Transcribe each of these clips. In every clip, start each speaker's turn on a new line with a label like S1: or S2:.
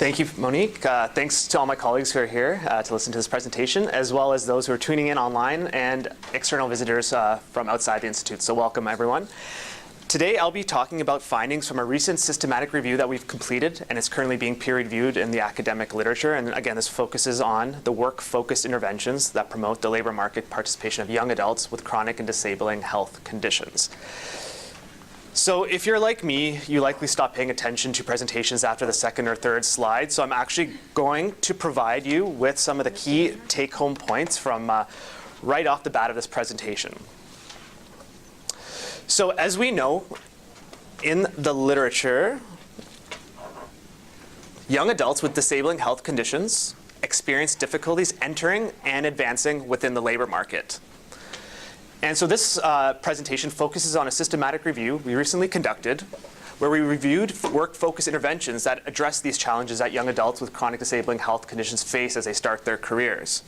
S1: Thank you, Monique. Thanks to all my colleagues who are here to listen to this presentation, as well as those who are tuning in online and external visitors from outside the Institute. So welcome, everyone. Today, I'll be talking about findings from a recent systematic review that we've completed, and it's currently being peer-reviewed in the academic literature. And again, this focuses on the work-focused interventions that promote the labor market participation of young adults with chronic and disabling health conditions. So if you're like me, you likely stop paying attention to presentations after the second or third slide. So I'm actually going to provide you with some of the key take-home points from right off the bat of this presentation. So as we know, in the literature, young adults with disabling health conditions experience difficulties entering and advancing within the labor market. And so this presentation focuses on a systematic review we recently conducted where we reviewed work-focused interventions that address these challenges that young adults with chronic disabling health conditions face as they start their careers.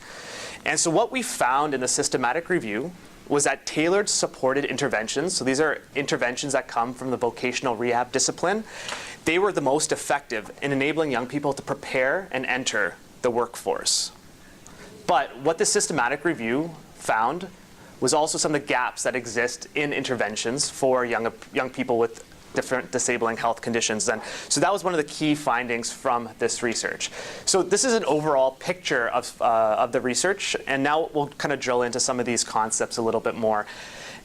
S1: And so what we found in the systematic review was that tailored supported interventions, so these are interventions that come from the vocational rehab discipline, they were the most effective in enabling young people to prepare and enter the workforce. But what the systematic review found was also some of the gaps that exist in interventions for young people with different disabling health conditions. And so that was one of the key findings from this research. So this is an overall picture of the research, and now we'll kind of drill into some of these concepts a little bit more.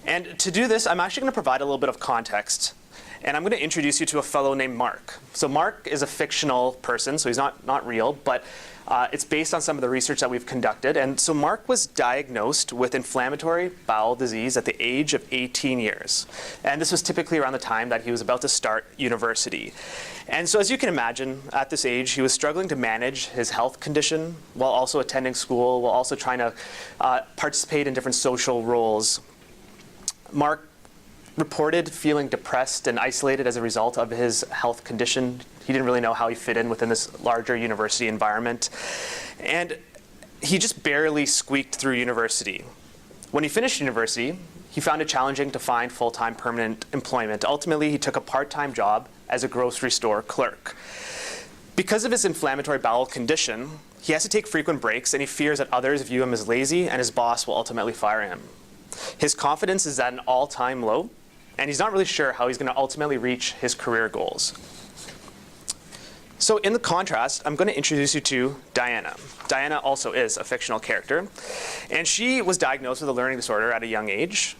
S1: And to do this, I'm actually going to provide a little bit of context. And I'm going to introduce you to a fellow named Mark. So Mark is a fictional person, so he's not real, but it's based on some of the research that we've conducted. And so Mark was diagnosed with inflammatory bowel disease at the age of 18 years. And this was typically around the time that he was about to start university. And so as you can imagine, at this age, he was struggling to manage his health condition while also attending school, while also trying to participate in different social roles. Mark reported feeling depressed and isolated as a result of his health condition. He didn't really know how he fit in within this larger university environment. And he just barely squeaked through university. When he finished university, he found it challenging to find full-time permanent employment. Ultimately, he took a part-time job as a grocery store clerk. Because of his inflammatory bowel condition, he has to take frequent breaks, and he fears that others view him as lazy, and his boss will ultimately fire him. His confidence is at an all-time low, and he's not really sure how he's going to ultimately reach his career goals. So in the contrast, I'm going to introduce you to Diana. Diana also is a fictional character, and she was diagnosed with a learning disorder at a young age.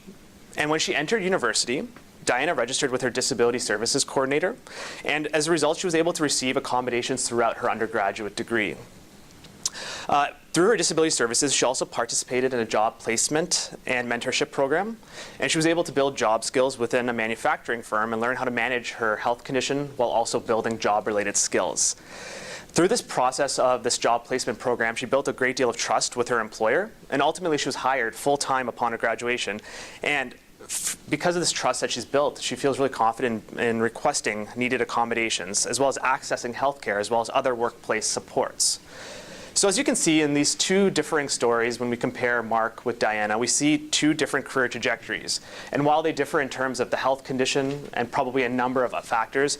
S1: And when she entered university, Diana registered with her disability services coordinator, and as a result, she was able to receive accommodations throughout her undergraduate degree. Through her disability services, she also participated in a job placement and mentorship program, and she was able to build job skills within a manufacturing firm and learn how to manage her health condition while also building job-related skills. Through this process of this job placement program, she built a great deal of trust with her employer, and ultimately she was hired full-time upon her graduation. And because of this trust that she's built, she feels really confident in requesting needed accommodations, as well as accessing healthcare, as well as other workplace supports. So as you can see in these two differing stories, when we compare Mark with Diana, we see two different career trajectories. And while they differ in terms of the health condition and probably a number of factors,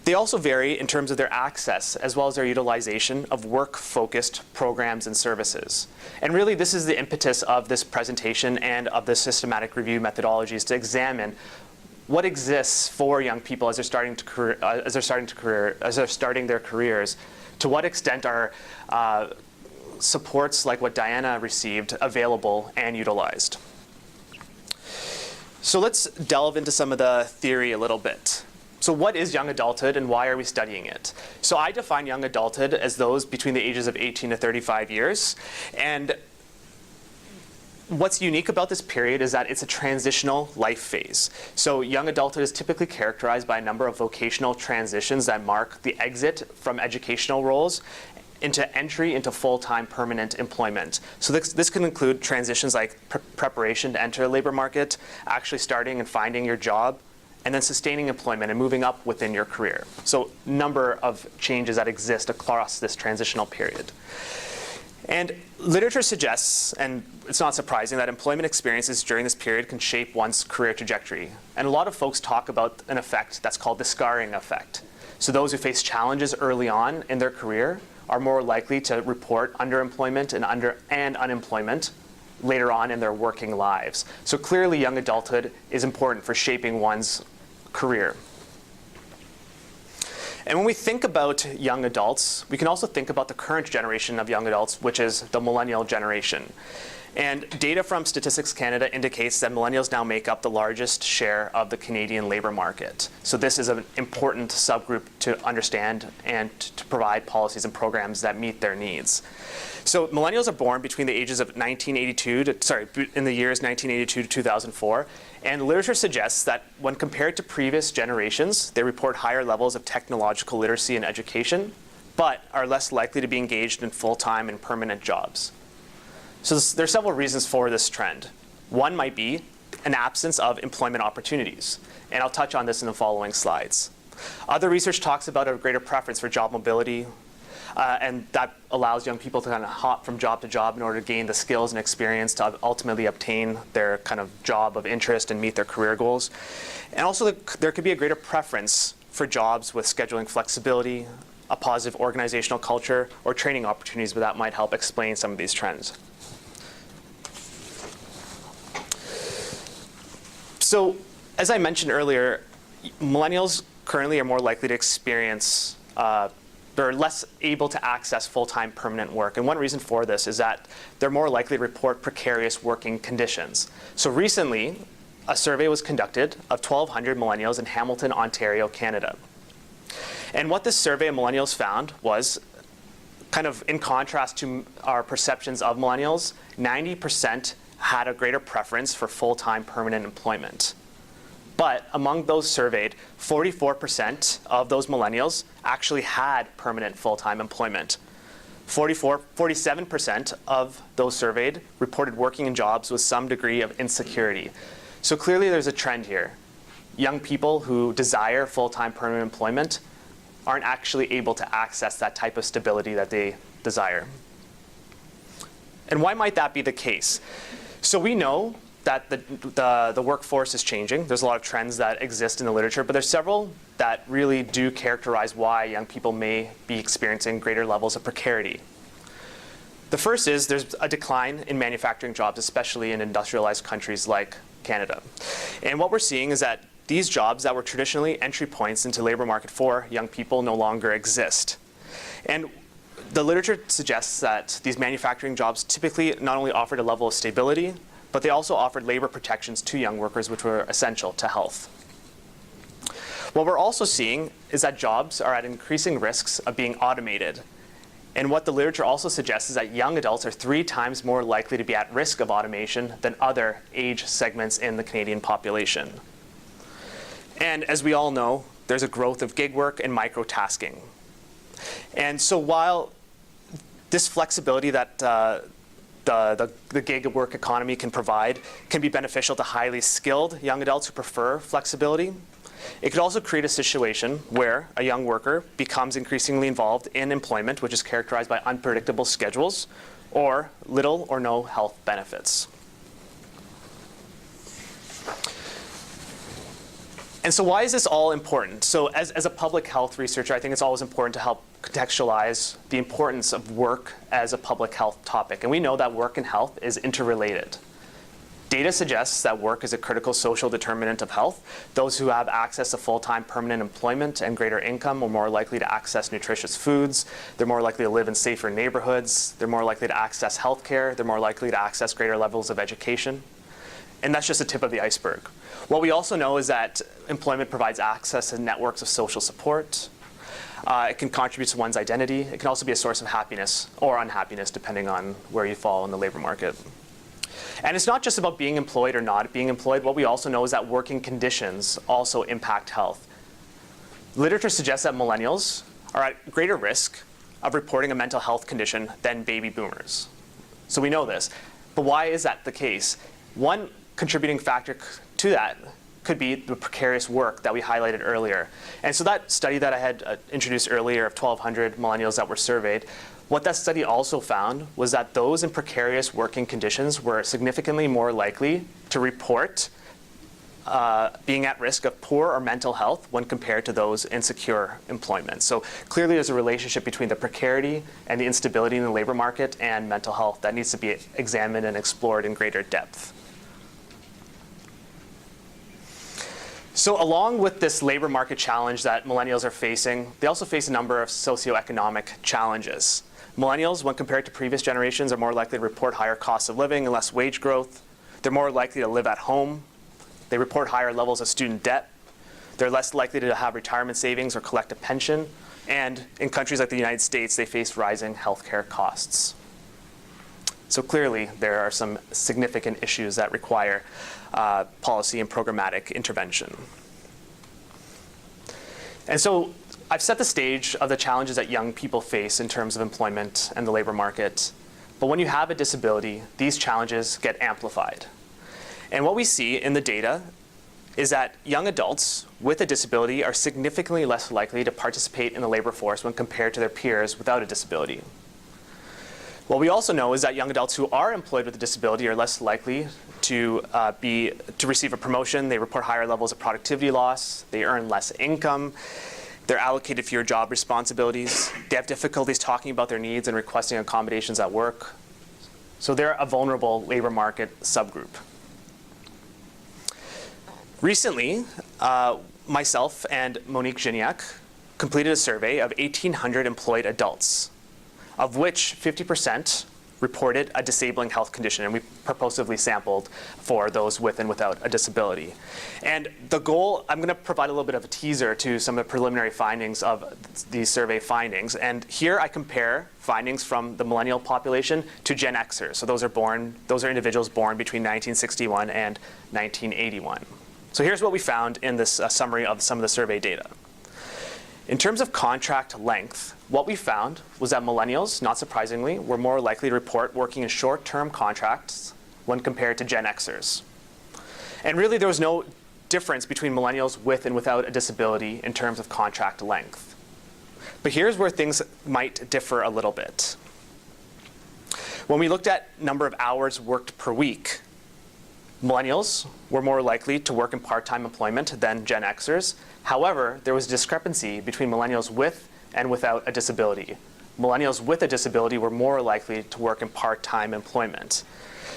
S1: they also vary in terms of their access as well as their utilization of work-focused programs and services. And really, this is the impetus of this presentation and of the systematic review methodologies to examine what exists for young people as they're starting their careers. To what extent are supports like what Diana received available and utilized? So let's delve into some of the theory a little bit. So what is young adulthood and why are we studying it? So I define young adulthood as those between the ages of 18 to 35 years. And what's unique about this period is that it's a transitional life phase. So young adulthood is typically characterized by a number of vocational transitions that mark the exit from educational roles into entry into full-time permanent employment. So this can include transitions like preparation to enter the labor market, actually starting and finding your job, and then sustaining employment and moving up within your career. So number of changes that exist across this transitional period. And literature suggests, and it's not surprising, that employment experiences during this period can shape one's career trajectory. And a lot of folks talk about an effect that's called the scarring effect. So those who face challenges early on in their career are more likely to report underemployment and unemployment later on in their working lives. So clearly, young adulthood is important for shaping one's career. And when we think about young adults, we can also think about the current generation of young adults, which is the millennial generation. And data from Statistics Canada indicates that millennials now make up the largest share of the Canadian labor market. So this is an important subgroup to understand and to provide policies and programs that meet their needs. So millennials are born between the ages of in the years 1982 to 2004. And literature suggests that when compared to previous generations, they report higher levels of technological literacy and education, but are less likely to be engaged in full-time and permanent jobs. So there are several reasons for this trend. One might be an absence of employment opportunities, and I'll touch on this in the following slides. Other research talks about a greater preference for job mobility, and that allows young people to kind of hop from job to job in order to gain the skills and experience to ultimately obtain their kind of job of interest and meet their career goals. And also there could be a greater preference for jobs with scheduling flexibility, a positive organizational culture, or training opportunities, but that might help explain some of these trends. So as I mentioned earlier, millennials currently are more likely to experience they're less able to access full-time permanent work. And one reason for this is that they're more likely to report precarious working conditions. So recently, a survey was conducted of 1,200 millennials in Hamilton, Ontario, Canada. And what this survey of millennials found was, kind of in contrast to our perceptions of millennials, 90% had a greater preference for full-time permanent employment. But among those surveyed, 44% of those millennials actually had permanent full-time employment. 47% of those surveyed reported working in jobs with some degree of insecurity. So clearly there's a trend here. Young people who desire full-time permanent employment aren't actually able to access that type of stability that they desire. And why might that be the case? So we know that the workforce is changing. There's a lot of trends that exist in the literature, but there's several that really do characterize why young people may be experiencing greater levels of precarity. The first is there's a decline in manufacturing jobs, especially in industrialized countries like Canada. And what we're seeing is that these jobs that were traditionally entry points into the labor market for young people no longer exist. And the literature suggests that these manufacturing jobs typically not only offered a level of stability, but they also offered labor protections to young workers, which were essential to health. What we're also seeing is that jobs are at increasing risks of being automated. And what the literature also suggests is that young adults are 3 times more likely to be at risk of automation than other age segments in the Canadian population. And as we all know, there's a growth of gig work and microtasking. And so while this flexibility that the gig work economy can provide can be beneficial to highly skilled young adults who prefer flexibility, it could also create a situation where a young worker becomes increasingly involved in employment, which is characterized by unpredictable schedules or little or no health benefits. And so why is this all important? So as a public health researcher, I think it's always important to help contextualize the importance of work as a public health topic. And we know that work and health is interrelated. Data suggests that work is a critical social determinant of health. Those who have access to full-time permanent employment and greater income are more likely to access nutritious foods. They're more likely to live in safer neighborhoods. They're more likely to access healthcare. They're more likely to access greater levels of education. And that's just the tip of the iceberg. What we also know is that employment provides access to networks of social support. It can contribute to one's identity. It can also be a source of happiness or unhappiness, depending on where you fall in the labor market. And it's not just about being employed or not being employed. What we also know is that working conditions also impact health. Literature suggests that millennials are at greater risk of reporting a mental health condition than baby boomers. So we know this. But why is that the case? One contributing factor to that could be the precarious work that we highlighted earlier. And so that study that I had introduced earlier of 1,200 millennials that were surveyed, what that study also found was that those in precarious working conditions were significantly more likely to report being at risk of poor or mental health when compared to those in secure employment. So clearly there's a relationship between the precarity and the instability in the labor market and mental health that needs to be examined and explored in greater depth. So along with this labor market challenge that millennials are facing, they also face a number of socioeconomic challenges. Millennials, when compared to previous generations, are more likely to report higher costs of living and less wage growth. They're more likely to live at home. They report higher levels of student debt. They're less likely to have retirement savings or collect a pension. And in countries like the United States, they face rising healthcare costs. So clearly, there are some significant issues that require policy and programmatic intervention. And so I've set the stage of the challenges that young people face in terms of employment and the labor market. But when you have a disability, these challenges get amplified. And what we see in the data is that young adults with a disability are significantly less likely to participate in the labor force when compared to their peers without a disability. What we also know is that young adults who are employed with a disability are less likely to receive a promotion. They report higher levels of productivity loss. They earn less income. They're allocated fewer job responsibilities. They have difficulties talking about their needs and requesting accommodations at work. So they're a vulnerable labor market subgroup. Recently, myself and Monique Gignac completed a survey of 1,800 employed adults, of which 50% reported a disabling health condition, and we purposively sampled for those with and without a disability. And the goal, I'm going to provide a little bit of a teaser to some of the preliminary findings of these survey findings. And here I compare findings from the millennial population to Gen Xers. So those are individuals born between 1961 and 1981. So here's what we found in this summary of some of the survey data. In terms of contract length, what we found was that millennials, not surprisingly, were more likely to report working in short-term contracts when compared to Gen Xers. And really, there was no difference between millennials with and without a disability in terms of contract length. But here's where things might differ a little bit. When we looked at number of hours worked per week, millennials were more likely to work in part-time employment than Gen Xers. However, there was a discrepancy between millennials with and without a disability. Millennials with a disability were more likely to work in part-time employment.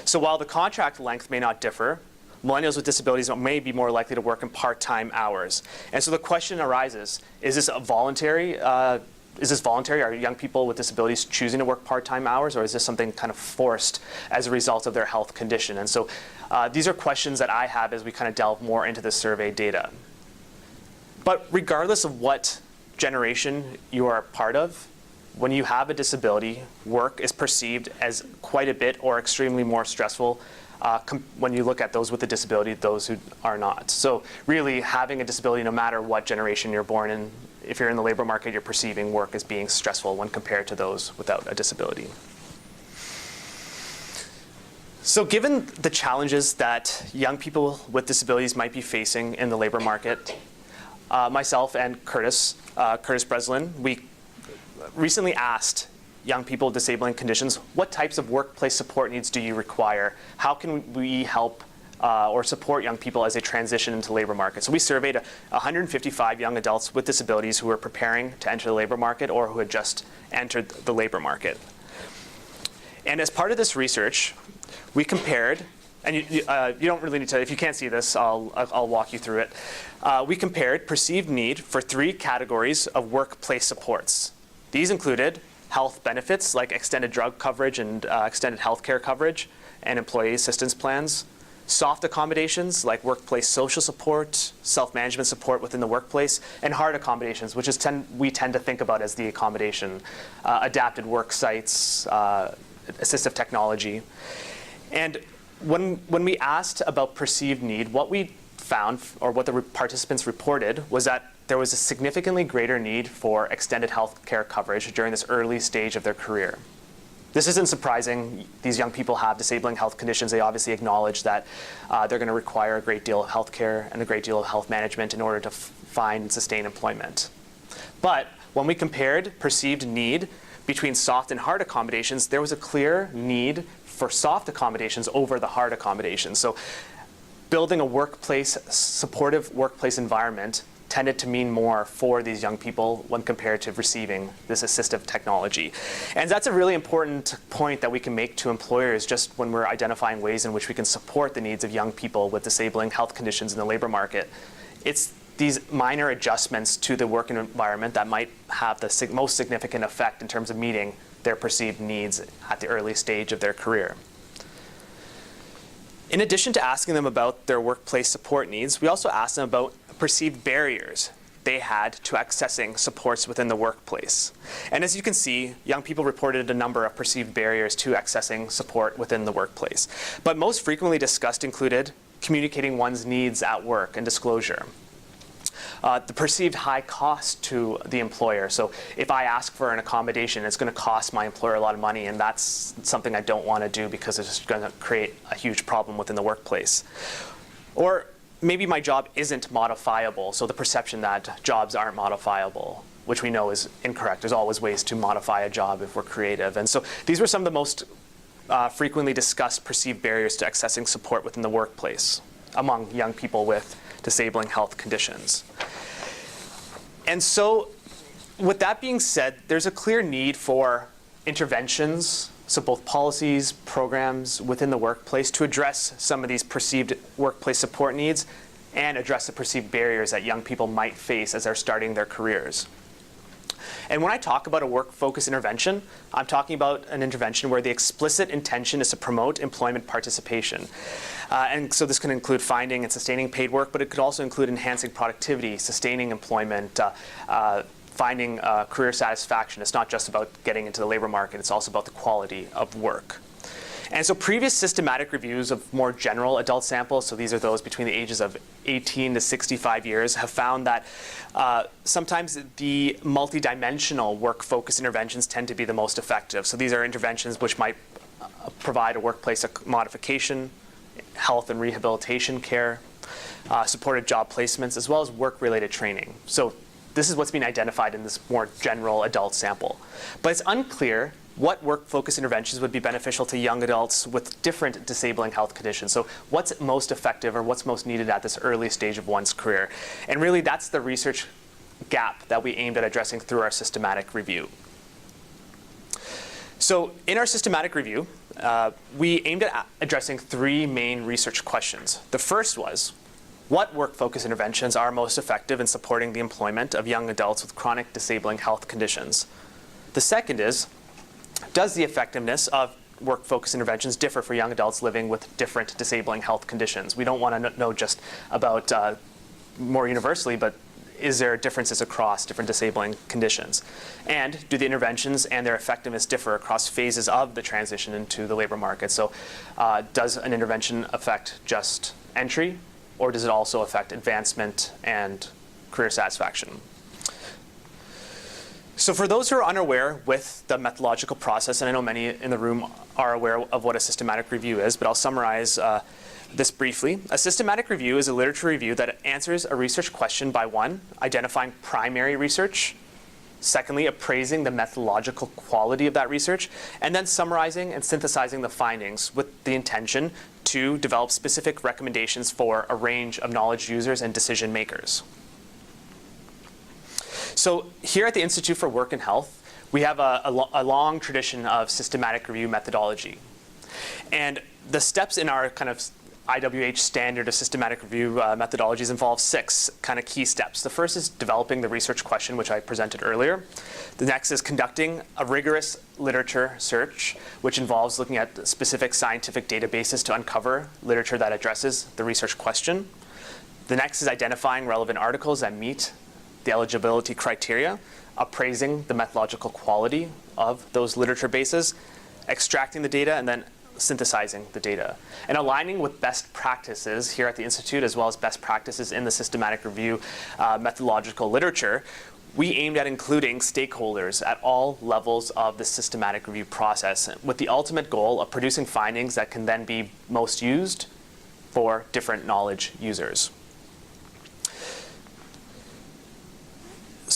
S1: So while the contract length may not differ, millennials with disabilities may be more likely to work in part-time hours. And so the question arises, is this voluntary? Are young people with disabilities choosing to work part-time hours, or is this something kind of forced as a result of their health condition? And so these are questions that I have as we kind of delve more into the survey data. But regardless of what generation you are part of, when you have a disability, work is perceived as quite a bit or extremely more stressful when you look at those with a disability, those who are not. So really, having a disability, no matter what generation you're born in, if you're in the labor market, you're perceiving work as being stressful when compared to those without a disability. So given the challenges that young people with disabilities might be facing in the labor market, myself and Curtis Breslin, we recently asked young people with disabling conditions, what types of workplace support needs do you require? How can we help or support young people as they transition into the labor market? So we surveyed 155 young adults with disabilities who were preparing to enter the labor market or who had just entered the labor market. And as part of this research, we compared, and you don't really need to, if you can't see this, I'll walk you through it. We compared perceived need for 3 categories of workplace supports. These included health benefits like extended drug coverage and extended health care coverage and employee assistance plans, soft accommodations like workplace social support, self-management support within the workplace, and hard accommodations, which is we tend to think about as the accommodation, adapted work sites, assistive technology. And when we asked about perceived need, what we found, or what the participants reported, was that there was a significantly greater need for extended health care coverage during this early stage of their career. This isn't surprising. These young people have disabling health conditions. They obviously acknowledge that they're going to require a great deal of health care and a great deal of health management in order to find and sustain employment. But when we compared perceived need between soft and hard accommodations, there was a clear need for soft accommodations over the hard accommodations. So building a supportive workplace environment tended to mean more for these young people when compared to receiving this assistive technology. And that's a really important point that we can make to employers just when we're identifying ways in which we can support the needs of young people with disabling health conditions in the labor market. It's these minor adjustments to the work environment that might have the most significant effect in terms of meeting their perceived needs at the early stage of their career. In addition to asking them about their workplace support needs, we also asked them about perceived barriers they had to accessing supports within the workplace. And as you can see, young people reported a number of perceived barriers to accessing support within the workplace. But most frequently discussed included communicating one's needs at work and disclosure. The perceived high cost to the employer. So if I ask for an accommodation, it's going to cost my employer a lot of money, and that's something I don't want to do because it's going to create a huge problem within the workplace. Or maybe my job isn't modifiable, so the perception that jobs aren't modifiable, which we know is incorrect. There's always ways to modify a job if we're creative. And so these were some of the most frequently discussed perceived barriers to accessing support within the workplace among young people with disabling health conditions. And so with that being said, there's a clear need for interventions, so both policies, programs within the workplace to address some of these perceived workplace support needs and address the perceived barriers that young people might face as they're starting their careers. And when I talk about a work-focused intervention, I'm talking about an intervention where the explicit intention is to promote employment participation. And so this can include finding and sustaining paid work, but it could also include enhancing productivity, sustaining employment, finding career satisfaction. It's not just about getting into the labor market, it's also about the quality of work. And so previous systematic reviews of more general adult samples, so these are those between the ages of 18 to 65 years, have found that sometimes the multidimensional work-focused interventions tend to be the most effective. So these are interventions which might provide a workplace modification, health and rehabilitation care, supported job placements, as well as work-related training. So this is what's being identified in this more general adult sample. But it's unclear what work-focused interventions would be beneficial to young adults with different disabling health conditions. So what's most effective or what's most needed at this early stage of one's career? And really that's the research gap that we aimed at addressing through our systematic review. So in our systematic review, we aimed at addressing three main research questions. The first was, what work-focused interventions are most effective in supporting the employment of young adults with chronic disabling health conditions? The second is, does the effectiveness of work-focused interventions differ for young adults living with different disabling health conditions? We don't want to know just about more universally, but is there differences across different disabling conditions? And do the interventions and their effectiveness differ across phases of the transition into the labor market? So does an intervention affect just entry, or does it also affect advancement and career satisfaction? So for those who are unaware with the methodological process, and I know many in the room are aware of what a systematic review is, but I'll summarize this briefly. A systematic review is a literature review that answers a research question by one, identifying primary research, secondly, appraising the methodological quality of that research, and then summarizing and synthesizing the findings with the intention to develop specific recommendations for a range of knowledge users and decision makers. So here at the Institute for Work and Health, we have a long tradition of systematic review methodology. And the steps in our kind of IWH standard of systematic review methodologies involve 6 kind of key steps. The first is developing the research question, which I presented earlier. The next is conducting a rigorous literature search, which involves looking at specific scientific databases to uncover literature that addresses the research question. The next is identifying relevant articles that meet the eligibility criteria, appraising the methodological quality of those literature bases, extracting the data, and then synthesizing the data. And aligning with best practices here at the Institute, as well as best practices in the systematic review methodological literature, we aimed at including stakeholders at all levels of the systematic review process, with the ultimate goal of producing findings that can then be most used for different knowledge users.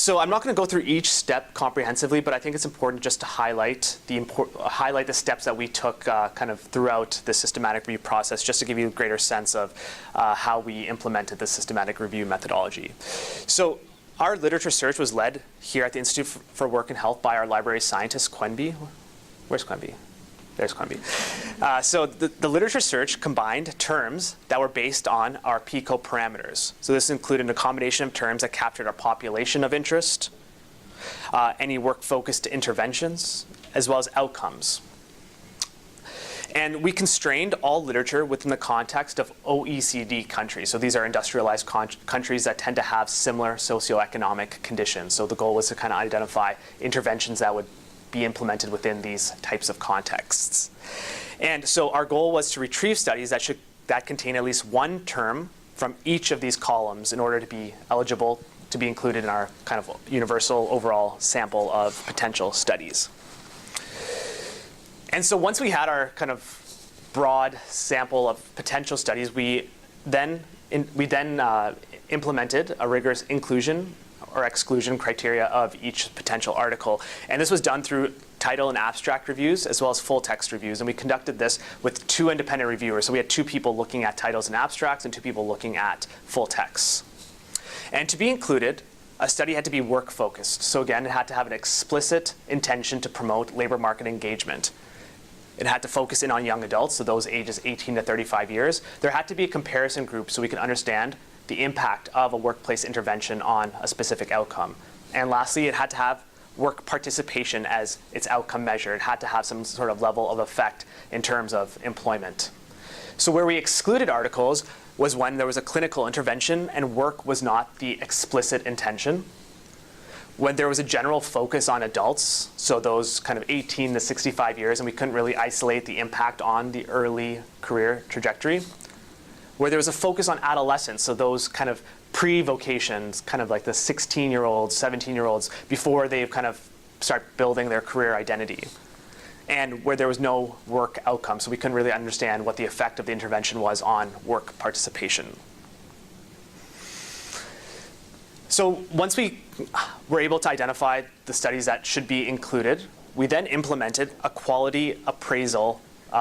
S1: So I'm not going to go through each step comprehensively, but I think it's important just to highlight the steps that we took kind of throughout the systematic review process, just to give you a greater sense of how we implemented the systematic review methodology. So our literature search was led here at the Institute for Work and Health by our library scientist, Quenby. Where's Quenby? There's Quenby. So the literature search combined terms that were based on our PICO parameters. So this included a combination of terms that captured our population of interest, any work-focused interventions, as well as outcomes. And we constrained all literature within the context of OECD countries. So these are industrialized countries that tend to have similar socioeconomic conditions. So the goal was to kind of identify interventions that would be implemented within these types of contexts. And so our goal was to retrieve studies that contain at least one term from each of these columns in order to be eligible to be included in our kind of universal overall sample of potential studies. And so once we had our kind of broad sample of potential studies, we then implemented a rigorous inclusion or exclusion criteria of each potential article. And this was done through title and abstract reviews as well as full text reviews. And we conducted this with 2 independent reviewers. So we had 2 people looking at titles and abstracts and 2 people looking at full texts. And to be included, a study had to be work focused. So again, it had to have an explicit intention to promote labor market engagement. It had to focus in on young adults, so those ages 18 to 35 years. There had to be a comparison group so we can understand the impact of a workplace intervention on a specific outcome. And lastly, it had to have work participation as its outcome measure. It had to have some sort of level of effect in terms of employment. So where we excluded articles was when there was a clinical intervention and work was not the explicit intention. When there was a general focus on adults, so those kind of 18 to 65 years, and we couldn't really isolate the impact on the early career trajectory. Where there was a focus on adolescents, so those kind of pre-vocations, kind of like the 16-year-olds, 17-year-olds, before they kind of start building their career identity. And where there was no work outcome, so we couldn't really understand what the effect of the intervention was on work participation. So once we were able to identify the studies that should be included, we then implemented a quality appraisal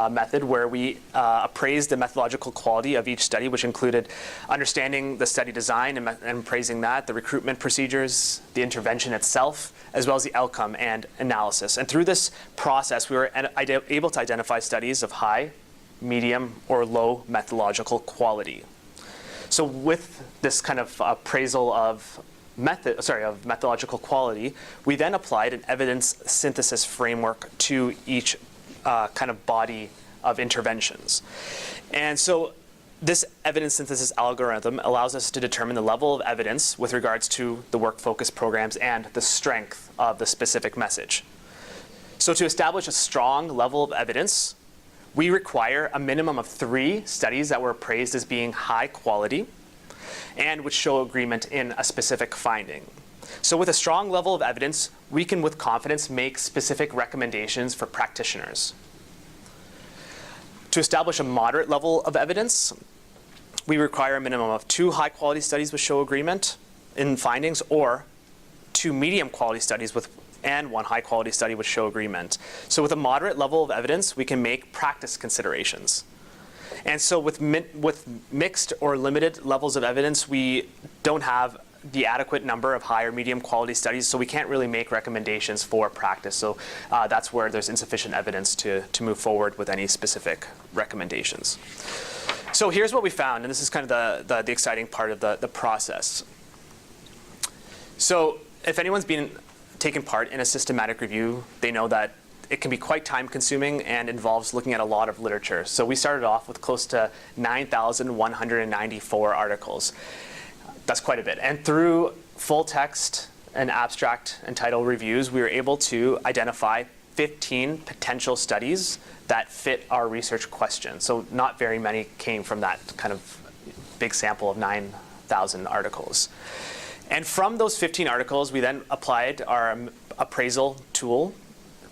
S1: method where we appraised the methodological quality of each study, which included understanding the study design and appraising that, the recruitment procedures, the intervention itself, as well as the outcome and analysis. And through this process, we were able to identify studies of high, medium, or low methodological quality. So with this kind of appraisal of methodological quality, we then applied an evidence synthesis framework to each kind of body of interventions. And so this evidence synthesis algorithm allows us to determine the level of evidence with regards to the work-focused programs and the strength of the specific message. So to establish a strong level of evidence, we require a minimum of 3 studies that were appraised as being high quality and which show agreement in a specific finding. So with a strong level of evidence, we can with confidence make specific recommendations for practitioners. To establish a moderate level of evidence, we require a minimum of 2 high-quality studies which show agreement in findings, or 2 medium-quality studies and 1 high-quality study which show agreement. So with a moderate level of evidence, we can make practice considerations. And so with mixed or limited levels of evidence, we don't have the adequate number of high or medium quality studies, so we can't really make recommendations for practice. So that's where there's insufficient evidence to move forward with any specific recommendations. So here's what we found, and this is kind of the exciting part of the process. So if anyone's taken part in a systematic review, they know that it can be quite time-consuming and involves looking at a lot of literature. So we started off with close to 9,194 articles. That's quite a bit. And through full text and abstract and title reviews, we were able to identify 15 potential studies that fit our research question. So not very many came from that kind of big sample of 9,000 articles. And from those 15 articles, we then applied our appraisal tool.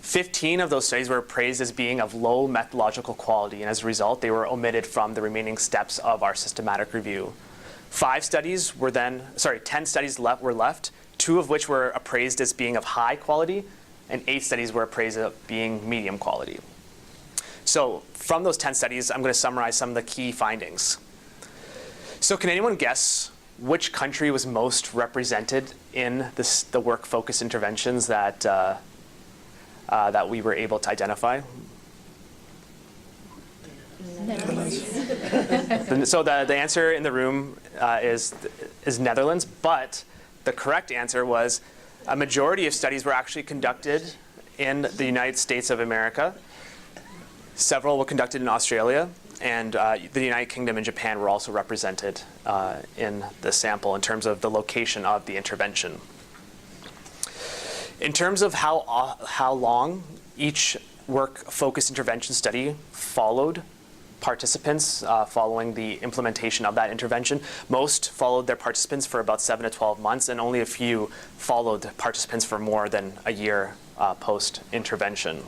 S1: 15 of those studies were appraised as being of low methodological quality, and as a result, they were omitted from the remaining steps of our systematic review. 10 studies were left. 2 of which were appraised as being of high quality, and 8 studies were appraised as being medium quality. So from those 10 studies, I'm going to summarize some of the key findings. So can anyone guess which country was most represented in the work-focused interventions that, that we were able to identify? So the answer in the room is Netherlands, but the correct answer was a majority of studies were actually conducted in the United States of America. Several were conducted in Australia, and the United Kingdom and Japan were also represented in the sample in terms of the location of the intervention. In terms of how long each work-focused intervention study followed participants following the implementation of that intervention, most followed their participants for about 7 to 12 months, and only a few followed participants for more than a year post-intervention.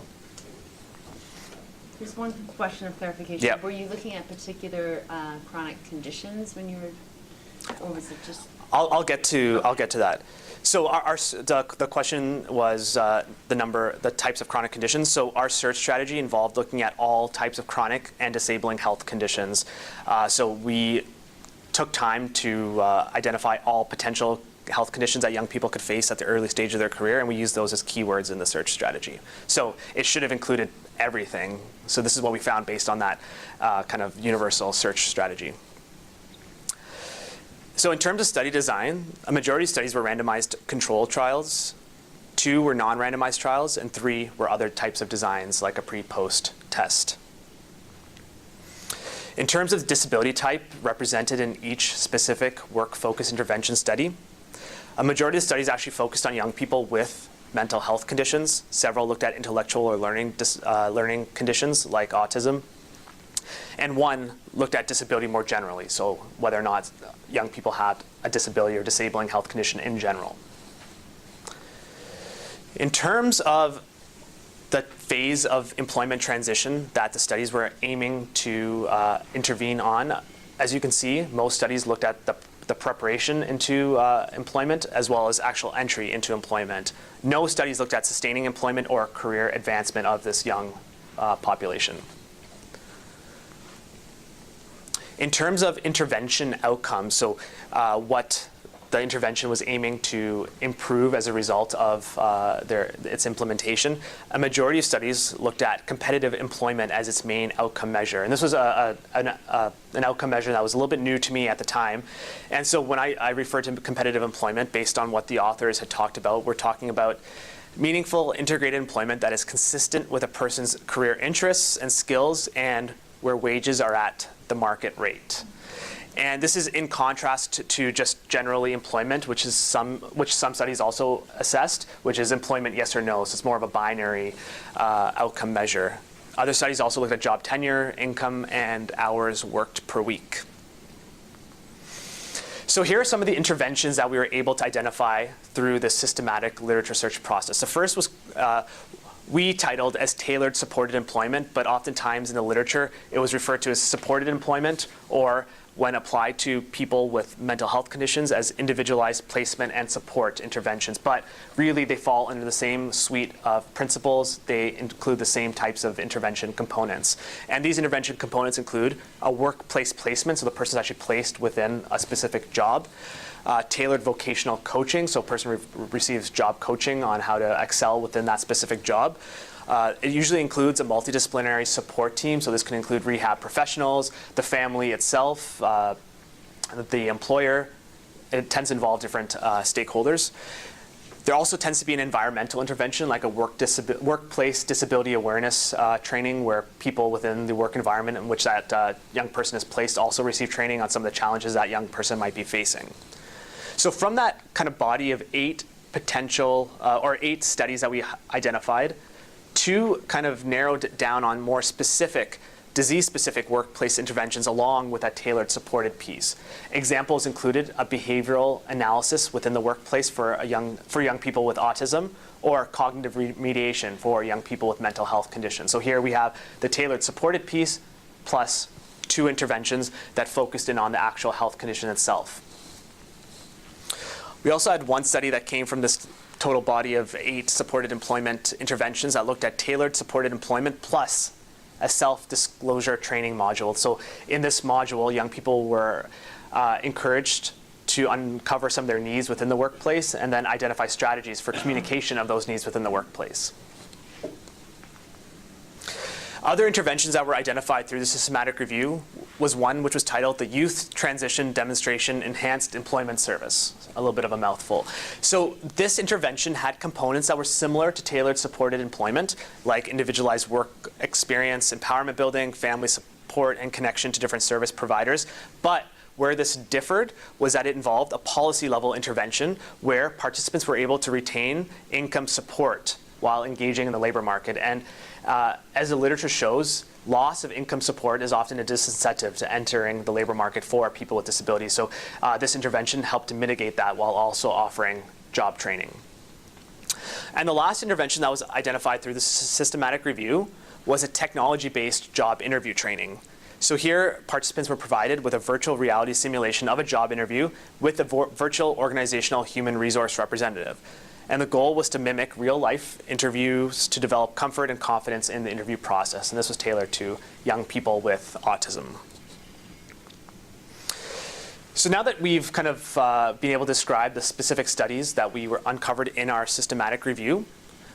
S2: There's one question of clarification.
S1: Yep.
S2: Were you looking at particular chronic conditions when you were, or was it just?
S1: I'll get to that. So the question was the types of chronic conditions. So our search strategy involved looking at all types of chronic and disabling health conditions. So we took time to identify all potential health conditions that young people could face at the early stage of their career, and we used those as keywords in the search strategy. So it should have included everything. So this is what we found based on that kind of universal search strategy. So in terms of study design, a majority of studies were randomized control trials, 2 were non-randomized trials, and 3 were other types of designs like a pre-post test. In terms of disability type represented in each specific work-focused intervention study, a majority of studies actually focused on young people with mental health conditions. Several looked at intellectual or learning conditions like autism. And 1 looked at disability more generally, so whether or not young people had a disability or disabling health condition in general. In terms of the phase of employment transition that the studies were aiming to intervene on, as you can see, most studies looked at the preparation into employment as well as actual entry into employment. No studies looked at sustaining employment or career advancement of this young population. In terms of intervention outcomes, so what the intervention was aiming to improve as a result of its implementation, a majority of studies looked at competitive employment as its main outcome measure. And this was an outcome measure that was a little bit new to me at the time. And so when I refer to competitive employment, based on what the authors had talked about, we're talking about meaningful integrated employment that is consistent with a person's career interests and skills and where wages are at the market rate. And this is in contrast to just generally employment, which some studies also assessed, which is employment yes or no. So it's more of a binary outcome measure. Other studies also looked at job tenure, income, and hours worked per week. So here are some of the interventions that we were able to identify through the systematic literature search process. The first was we titled as tailored supported employment, but oftentimes in the literature it was referred to as supported employment, or when applied to people with mental health conditions as individualized placement and support interventions. But really they fall under the same suite of principles. They include the same types of intervention components. And these intervention components include a workplace placement, so the person is actually placed within a specific job. Tailored vocational coaching, so a person receives job coaching on how to excel within that specific job. It usually includes a multidisciplinary support team, so this can include rehab professionals, the family itself, the employer. It tends to involve different stakeholders. There also tends to be an environmental intervention, like a workplace disability awareness training, where people within the work environment in which that young person is placed also receive training on some of the challenges that young person might be facing. So from that kind of body of 8 potential, or 8 studies that we identified, 2 kind of narrowed down on more specific, disease-specific workplace interventions along with that tailored supported piece. Examples included a behavioral analysis within the workplace for young people with autism, or cognitive remediation for young people with mental health conditions. So here we have the tailored supported piece plus 2 interventions that focused in on the actual health condition itself. We also had one study that came from this total body of 8 supported employment interventions that looked at tailored supported employment plus a self-disclosure training module. So in this module, young people were encouraged to uncover some of their needs within the workplace and then identify strategies for communication of those needs within the workplace. Other interventions that were identified through the systematic review was one which was titled the Youth Transition Demonstration Enhanced Employment Service. A little bit of a mouthful. So this intervention had components that were similar to tailored supported employment, like individualized work experience, empowerment building, family support, and connection to different service providers. But where this differed was that it involved a policy level intervention where participants were able to retain income support while engaging in the labor market. And as the literature shows, loss of income support is often a disincentive to entering the labor market for people with disabilities. So this intervention helped to mitigate that while also offering job training. And the last intervention that was identified through the systematic review was a technology-based job interview training. So here, participants were provided with a virtual reality simulation of a job interview with a virtual organizational human resource representative. And the goal was to mimic real-life interviews to develop comfort and confidence in the interview process. And this was tailored to young people with autism. So now that we've kind of been able to describe the specific studies that we were uncovered in our systematic review,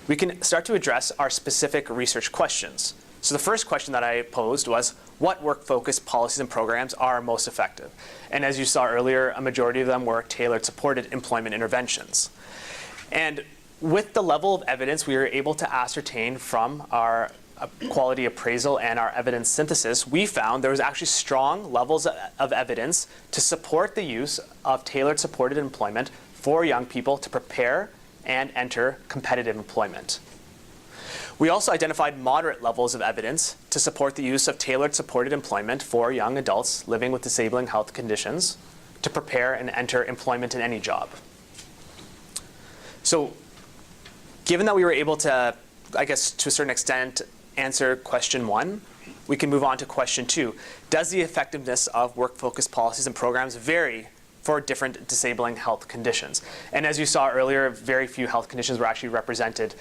S1: we can start to address our specific research questions. So the first question that I posed was, what work-focused policies and programs are most effective? And as you saw earlier, a majority of them were tailored supported employment interventions. And with the level of evidence we were able to ascertain from our quality appraisal and our evidence synthesis, we found there was actually strong levels of evidence to support the use of tailored supported employment for young people to prepare and enter competitive employment. We also identified moderate levels of evidence to support the use of tailored supported employment for young adults living with disabling health conditions to prepare and enter employment in any job. So given that we were able to, I guess to a certain extent, answer question 1, we can move on to question 2. Does the effectiveness of work-focused policies and programs vary for different disabling health conditions? And as you saw earlier, very few health conditions were actually represented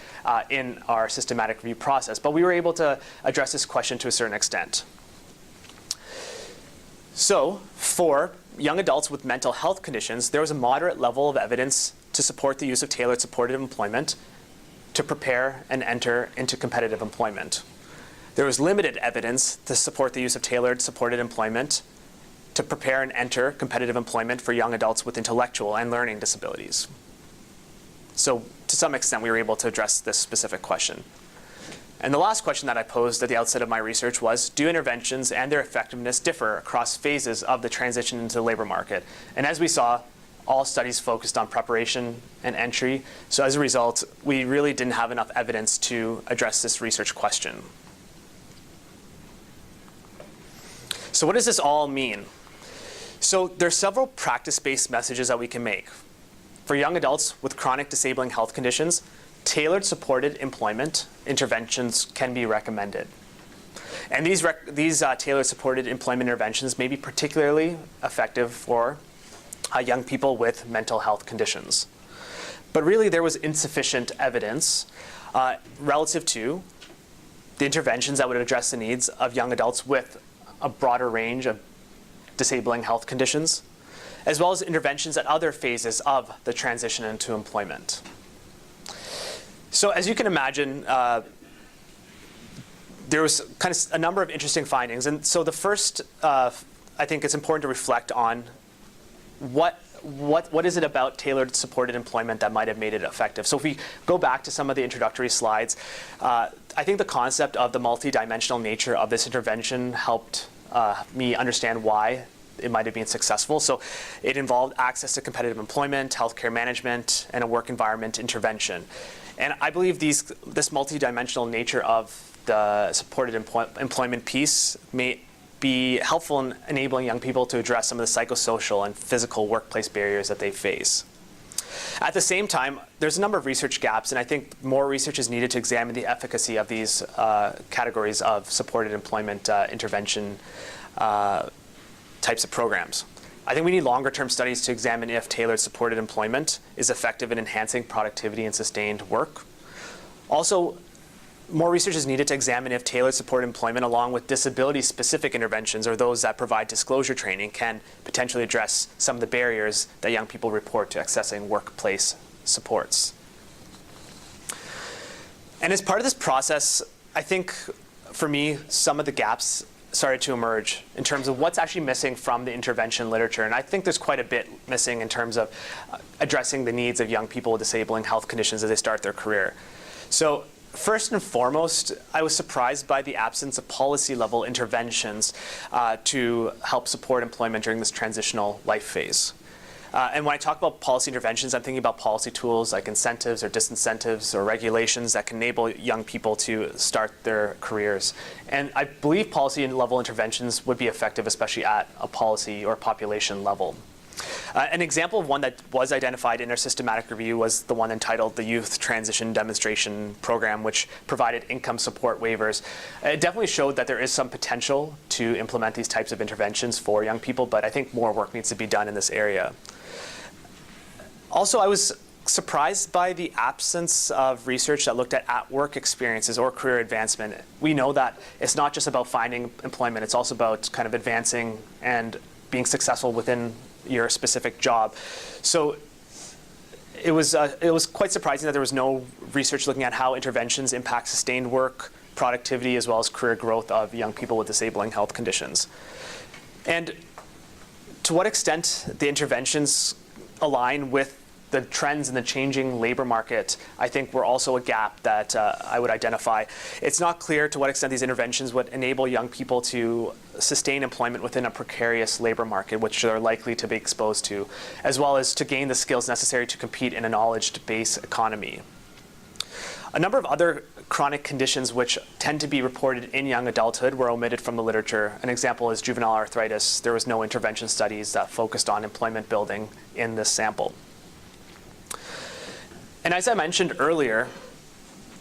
S1: in our systematic review process. But we were able to address this question to a certain extent. So for young adults with mental health conditions, there was a moderate level of evidence to support the use of tailored supported employment to prepare and enter into competitive employment. There was limited evidence to support the use of tailored supported employment to prepare and enter competitive employment for young adults with intellectual and learning disabilities. So to some extent, we were able to address this specific question. And the last question that I posed at the outset of my research was, do interventions and their effectiveness differ across phases of the transition into the labor market? And as we saw, all studies focused on preparation and entry. So as a result, we really didn't have enough evidence to address this research question. So what does this all mean? So there's several practice-based messages that we can make. For young adults with chronic disabling health conditions, tailored supported employment interventions can be recommended. And these tailored supported employment interventions may be particularly effective for young people with mental health conditions. But really there was insufficient evidence relative to the interventions that would address the needs of young adults with a broader range of disabling health conditions, as well as interventions at other phases of the transition into employment. So as you can imagine, there was kind of a number of interesting findings. And so the first, I think it's important to reflect on what is it about tailored supported employment that might have made it effective? So if we go back to some of the introductory slides, I think the concept of the multidimensional nature of this intervention helped me understand why it might have been successful. So it involved access to competitive employment, healthcare management, and a work environment intervention. And I believe this multidimensional nature of the supported employment piece may be helpful in enabling young people to address some of the psychosocial and physical workplace barriers that they face. At the same time, there's a number of research gaps, and I think more research is needed to examine the efficacy of these categories of supported employment intervention types of programs. I think we need longer-term studies to examine if tailored supported employment is effective in enhancing productivity and sustained work. Also, more research is needed to examine if tailored supported employment along with disability-specific interventions or those that provide disclosure training can potentially address some of the barriers that young people report to accessing workplace supports. And as part of this process, I think for me, some of the gaps started to emerge in terms of what's actually missing from the intervention literature. And I think there's quite a bit missing in terms of addressing the needs of young people with disabling health conditions as they start their career. So first and foremost, I was surprised by the absence of policy-level interventions to help support employment during this transitional life phase. And when I talk about policy interventions, I'm thinking about policy tools like incentives or disincentives or regulations that can enable young people to start their careers. And I believe policy-level interventions would be effective, especially at a policy or population level. An example of one that was identified in our systematic review was the one entitled the Youth Transition Demonstration Program, which provided income support waivers. It definitely showed that there is some potential to implement these types of interventions for young people, but I think more work needs to be done in this area. Also, I was surprised by the absence of research that looked at work experiences or career advancement. We know that it's not just about finding employment, it's also about kind of advancing and being successful within your specific job. So it was quite surprising that there was no research looking at how interventions impact sustained work, productivity, as well as career growth of young people with disabling health conditions. And to what extent the interventions align with the trends in the changing labor market, I think were also a gap that I would identify. It's not clear to what extent these interventions would enable young people to sustain employment within a precarious labor market, which they're likely to be exposed to, as well as to gain the skills necessary to compete in a knowledge-based economy. A number of other chronic conditions which tend to be reported in young adulthood were omitted from the literature. An example is juvenile arthritis. There was no intervention studies that focused on employment building in this sample. And as I mentioned earlier,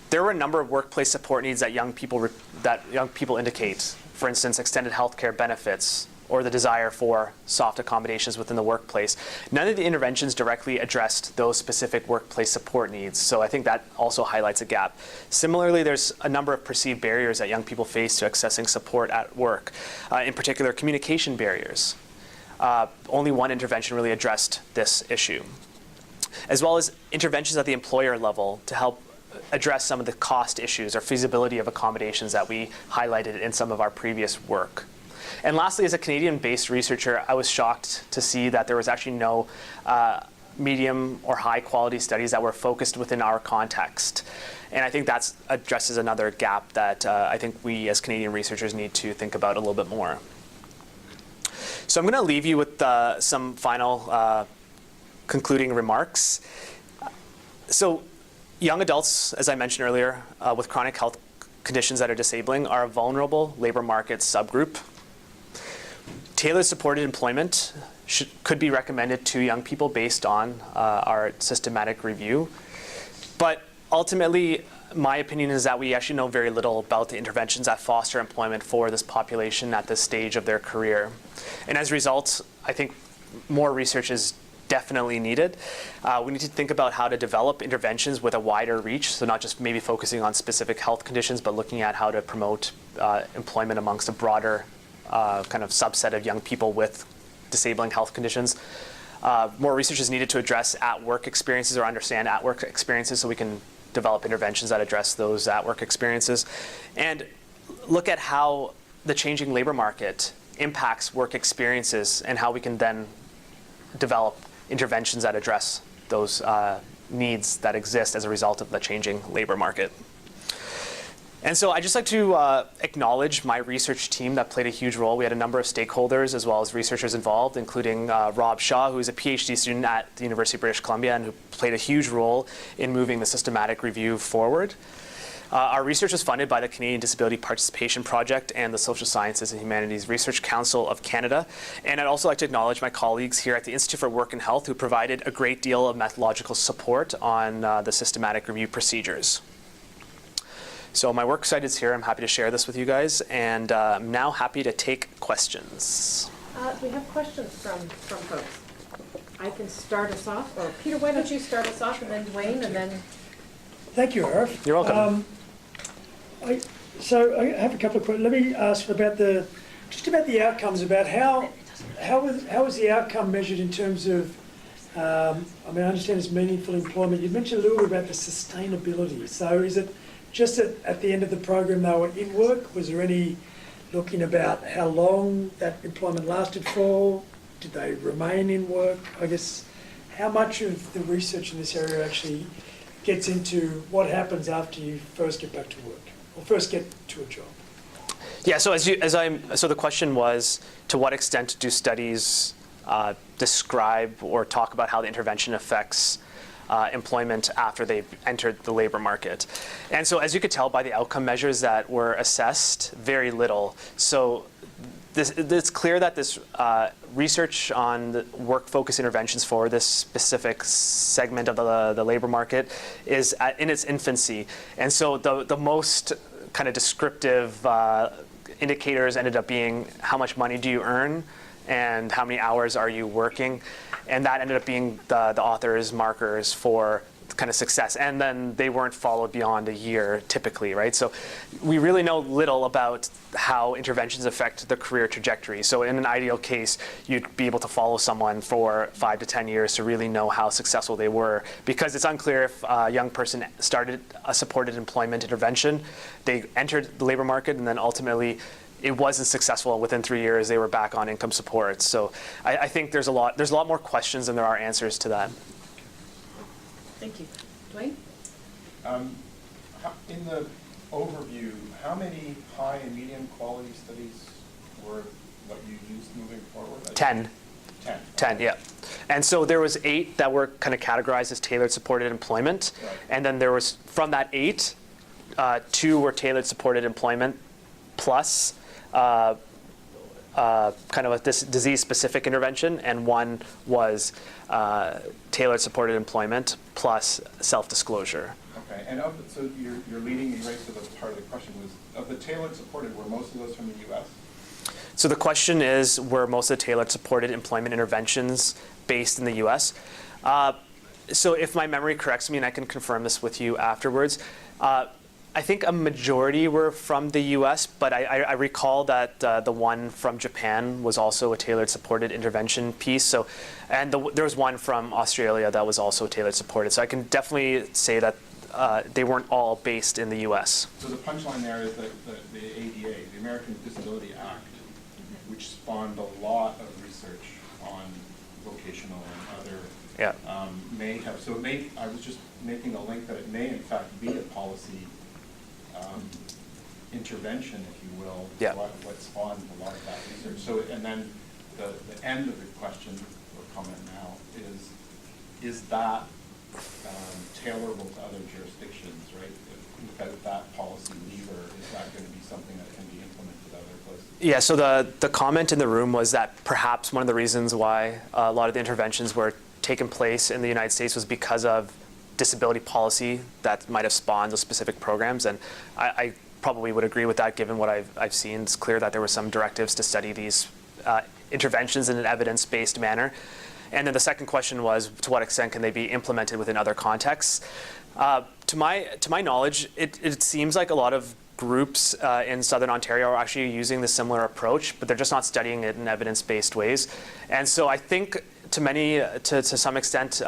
S1: there were a number of workplace support needs that young people indicate. For instance, extended healthcare benefits or the desire for soft accommodations within the workplace. None of the interventions directly addressed those specific workplace support needs, so I think that also highlights a gap. Similarly, there's a number of perceived barriers that young people face to accessing support at work, in particular communication barriers. Only one intervention really addressed this issue, as well as interventions at the employer level to help address some of the cost issues or feasibility of accommodations that we highlighted in some of our previous work. And lastly, as a Canadian-based researcher, I was shocked to see that there was actually no medium or high quality studies that were focused within our context. And I think that addresses another gap that I think we as Canadian researchers need to think about a little bit more. So I'm going to leave you with some final concluding remarks. So young adults, as I mentioned earlier, with chronic health conditions that are disabling are a vulnerable labor market subgroup. Tailored supported employment could be recommended to young people based on our systematic review. But ultimately, my opinion is that we actually know very little about the interventions that foster employment for this population at this stage of their career. And as a result, I think more research is definitely needed. We need to think about how to develop interventions with a wider reach, so not just maybe focusing on specific health conditions, but looking at how to promote employment amongst a broader kind of subset of young people with disabling health conditions. More research is needed to address at-work experiences or understand at-work experiences so we can develop interventions that address those at-work experiences. And look at how the changing labor market impacts work experiences and how we can then develop interventions that address those needs that exist as a result of the changing labor market. And so I'd just like to acknowledge my research team that played a huge role. We had a number of stakeholders as well as researchers involved, including Rob Shaw, who's a PhD student at the University of British Columbia and who played a huge role in moving the systematic review forward. Our research was funded by the Canadian Disability Participation Project and the Social Sciences and Humanities Research Council of Canada. And I'd also like to acknowledge my colleagues here at the Institute for Work and Health who provided a great deal of methodological support on the systematic review procedures. So my work site is here. I'm happy to share this with you guys, and I'm now happy to take questions.
S3: We have questions from folks. I can start us off, or Peter, why don't you start us off, and then Dwayne, and then...
S4: Thank you, Arif.
S1: You're welcome.
S4: So I have a couple of questions. Let me ask about the outcomes, about how is the outcome measured in terms of, I understand it's meaningful employment. You mentioned a little bit about the sustainability. So is it just at the end of the program they were in work? Was there any looking about how long that employment lasted for? Did they remain in work? I guess, how much of the research in this area actually gets into what happens after you first get back to work, or first get to a job?
S1: Yeah, so so the question was, to what extent do studies describe or talk about how the intervention affects employment after they've entered the labor market? And so as you could tell by the outcome measures that were assessed, very little. So it's clear that this research on the work-focused interventions for this specific segment of the labor market is in its infancy. And so the most kind of descriptive indicators ended up being how much money do you earn and how many hours are you working. And that ended up being the author's markers for kind of success. And then they weren't followed beyond a year typically, right? So we really know little about how interventions affect the career trajectory. So in an ideal case, you'd be able to follow someone for 5 to 10 years to really know how successful they were, because it's unclear if a young person started a supported employment intervention, they entered the labor market, and then ultimately it wasn't successful. Within 3 years, they were back on income support. So I think there's a lot more questions than there are answers to that.
S3: Thank you. Dwayne?
S5: In the overview, how many high and medium quality studies were what you used moving forward?
S1: 10. 10, yeah. And so there was 8 that were kind of categorized as tailored supported employment.
S5: Right.
S1: And then there was, from that 8, 2 were tailored supported employment plus kind of a disease-specific intervention, and 1 was tailored supported employment plus self-disclosure.
S5: Okay, and so you're leading me right to the part of the question was, of the tailored supported, were most of those from the U.S.?
S1: So the question is, were most of the tailored supported employment interventions based in the U.S.? So if my memory corrects me, and I can confirm this with you afterwards, I think a majority were from the U.S., but I recall that the one from Japan was also a tailored supported intervention piece. So, and there was one from Australia that was also tailored supported. So I can definitely say that they weren't all based in the U.S.
S5: So the punchline there is that the ADA, the American Disability Act, which spawned a lot of research on vocational and other, may have, so it may, I was just making a link that it may in fact be a policy intervention, if you will, what spawned a lot of that research. So, and then the end of the question or comment now is that tailorable to other jurisdictions, right? Without that policy lever, is that going to be something that can be implemented other places?
S1: Yeah, so the comment in the room was that perhaps one of the reasons why a lot of the interventions were taking place in the United States was because of disability policy that might have spawned those specific programs. And I probably would agree with that, given what I've seen. It's clear that there were some directives to study these interventions in an evidence-based manner. And then the second question was, to what extent can they be implemented within other contexts? To my knowledge, it seems like a lot of groups in Southern Ontario are actually using the similar approach, but they're just not studying it in evidence-based ways. And so I think to some extent,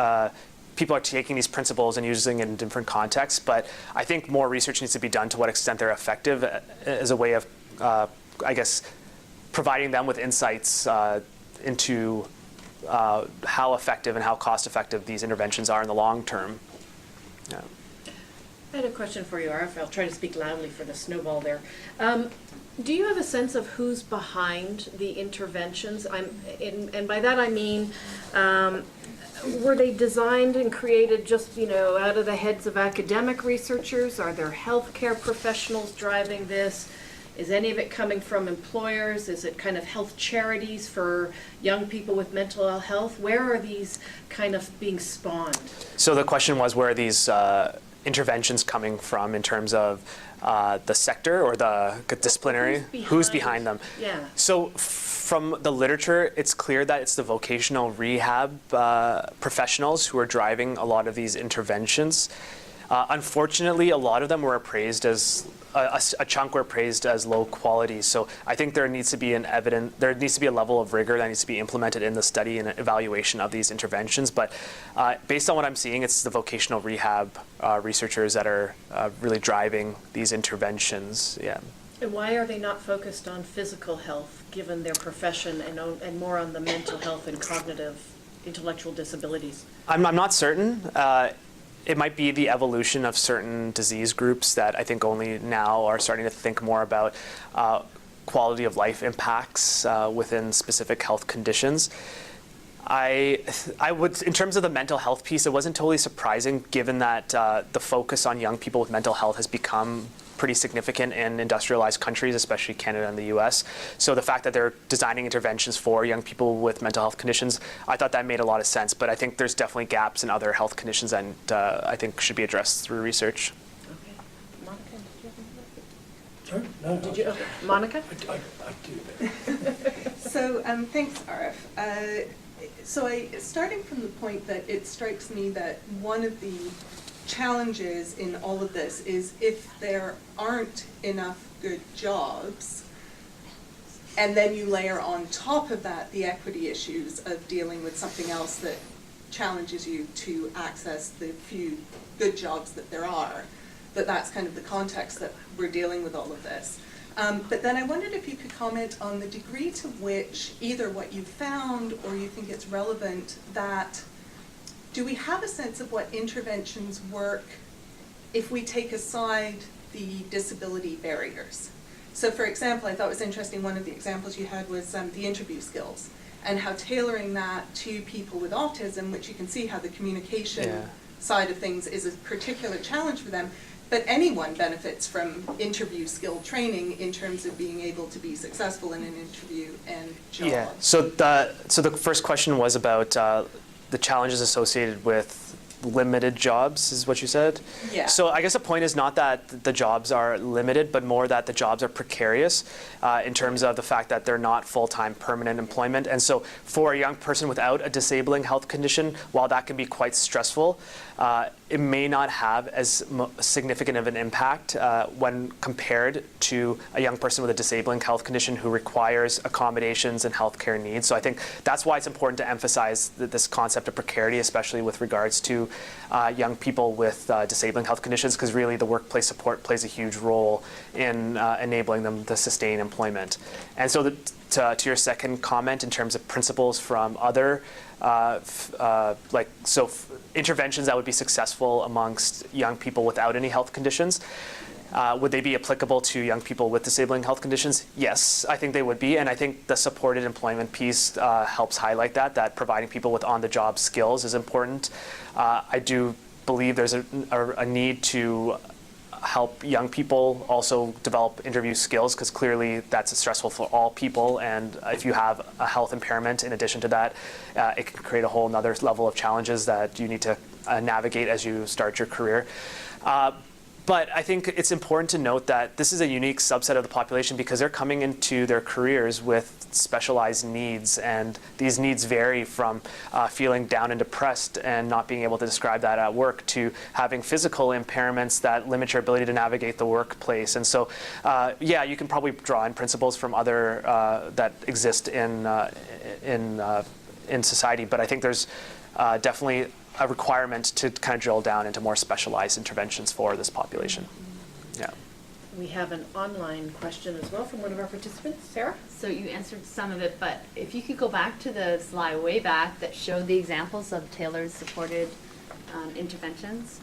S1: people are taking these principles and using it in different contexts, but I think more research needs to be done to what extent they're effective as a way of, I guess, providing them with insights into how effective and how cost-effective these interventions are in the long term. Yeah.
S3: I had a question for you, Arif. I'll try to speak loudly for the snowball there. Do you have a sense of who's behind the interventions? And by that I mean, were they designed and created just, out of the heads of academic researchers? Are there healthcare professionals driving this? Is any of it coming from employers? Is it kind of health charities for young people with mental health? Where are these kind of being spawned?
S1: So the question was, where are these interventions coming from in terms of the sector or the disciplinary? Who's behind them?
S3: Yeah.
S1: So from the literature, it's clear that it's the vocational rehab professionals who are driving a lot of these interventions. Unfortunately, a lot of them were appraised as a chunk were praised as low quality. So I think there needs to be there needs to be a level of rigor that needs to be implemented in the study and evaluation of these interventions. But based on what I'm seeing, it's the vocational rehab researchers that are really driving these interventions. Yeah.
S3: And why are they not focused on physical health, given their profession, and more on the mental health and cognitive, intellectual disabilities?
S1: I'm not certain. It might be the evolution of certain disease groups that I think only now are starting to think more about quality of life impacts within specific health conditions. I would, in terms of the mental health piece, it wasn't totally surprising given that the focus on young people with mental health has become pretty significant in industrialized countries, especially Canada and the US. So the fact that they're designing interventions for young people with mental health conditions, I thought that made a lot of sense. But I think there's definitely gaps in other health conditions that I think should be addressed through research.
S3: Okay. Monica, did you
S4: Sorry? No,
S3: have Did you? Okay. Monica?
S4: I do.
S6: So thanks, Arif. Starting from the point that it strikes me that one of the challenges in all of this is if there aren't enough good jobs, and then you layer on top of that the equity issues of dealing with something else that challenges you to access the few good jobs that there are, that's kind of the context that we're dealing with all of this. But then I wondered if you could comment on the degree to which either what you found or you think it's relevant that do we have a sense of what interventions work if we take aside the disability barriers? So for example, I thought it was interesting, one of the examples you had was the interview skills and how tailoring that to people with autism, which you can see how the communication side of things is a particular challenge for them, but anyone benefits from interview skill training in terms of being able to be successful in an interview and job.
S1: Yeah, so the first question was about the challenges associated with limited jobs, is what you said?
S6: Yeah.
S1: So I guess the point is not that the jobs are limited, but more that the jobs are precarious in terms of the fact that they're not full-time permanent employment. And so for a young person without a disabling health condition, while that can be quite stressful, it may not have as significant of an impact when compared to a young person with a disabling health condition who requires accommodations and healthcare needs. So I think that's why it's important to emphasize this concept of precarity, especially with regards to young people with disabling health conditions, because really the workplace support plays a huge role in enabling them to sustain employment. And so to your second comment in terms of principles from other interventions that would be successful amongst young people without any health conditions, would they be applicable to young people with disabling health conditions? Yes, I think they would be, and I think the supported employment piece helps highlight that providing people with on-the-job skills is important. I do believe there's a need to help young people also develop interview skills, because clearly that's stressful for all people, and if you have a health impairment in addition to that, it can create a whole nother level of challenges that you need to navigate as you start your career. But I think it's important to note that this is a unique subset of the population because they're coming into their careers with specialized needs, and these needs vary from feeling down and depressed and not being able to describe that at work to having physical impairments that limit your ability to navigate the workplace. And so, you can probably draw in principles from other that exist in society, but I think there's definitely a requirement to kind of drill down into more specialized interventions for this population. Yeah.
S3: We have an online question as well from one of our participants. Sarah?
S2: So you answered some of it, but if you could go back to the slide way back that showed the examples of tailored supported interventions,